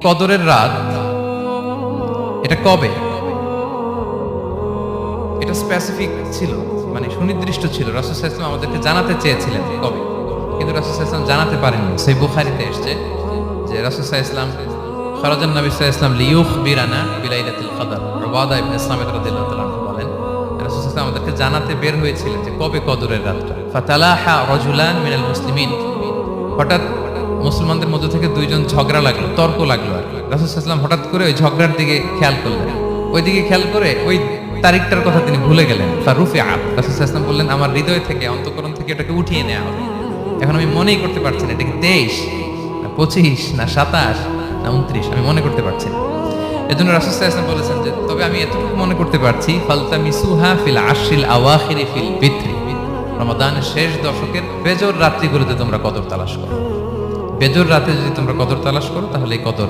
কদরের রাত এটা কবে, এটা স্পেসিফিক ছিল, মানে সুনির্দিষ্ট ছিল। রাসূল সাল্লাল্লাহু আলাইহি ওয়াসাল্লাম আমাদেরকে জানাতে চেয়েছিলেন কবে, কিন্তু রাসূল সাল্লাল্লাহু আলাইহি ওয়াসাল্লাম জানাতে পারেননি। সহিহ বুখারীতে এসেছে যে রাসূল সাল্লাল্লাহু আলাইহি ওয়াসাল্লাম খারাজান নবী সাল্লাল্লাহু আলাইহি ওয়াসাল্লাম লিয়ুখবিরানা বিলাইলাতিল কদর। উবাদা ইবনে সামিত রাদিয়াল্লাহু তাআলা বলেন, রাসূল সাল্লাল্লাহু আলাইহি ওয়াসাল্লাম আমাদেরকে জানাতে বের হয়েছিলেন যে কবে কদরের রাতটা। ফাতালাহা রাজুলান মিনাল মুসলিমিন, হঠাৎ মুসলমানদের মধ্যে থেকে দুইজন ঝগড়া লাগলো, তর্ক লাগলো আর কি। রাসূল সাল্লাল্লাহু আলাইহি ওয়াসাল্লাম হঠাৎ করে ওই ঝগড়ার দিকে খেয়াল করলেন, ওই দিকে খেয়াল করে ওই তারিখটার কথা তিনি ভুলে গেলেন। ফারুফিআ, রাসূল সাল্লাল্লাহু আলাইহি ওয়াসাল্লাম বললেন আমার হৃদয় থেকে, অন্তঃকরণ থেকে এটাকে উঠিয়ে নেওয়া হবে। এখন আমি মনেই করতে পারছি না এটা কি 23 না 25 না 27 না 29, আমি মনে করতে পারছি না। এজন্য রাসূল সাল্লাল্লাহু আলাইহি ওয়াসাল্লাম বলেছেন যে তবে আমি এতটুকু মনে করতে পারছি, ফালতামিসুহা ফিল আশরিল আওয়াখিরি ফিল বিত্রি, রমাদানের শেষ দশকের বেজর রাত্রিগুলোতে তোমরা কদর তালাশ করো। বেজর রাতে যদি তোমরা কদর তালাশ করো তাহলে এই কদর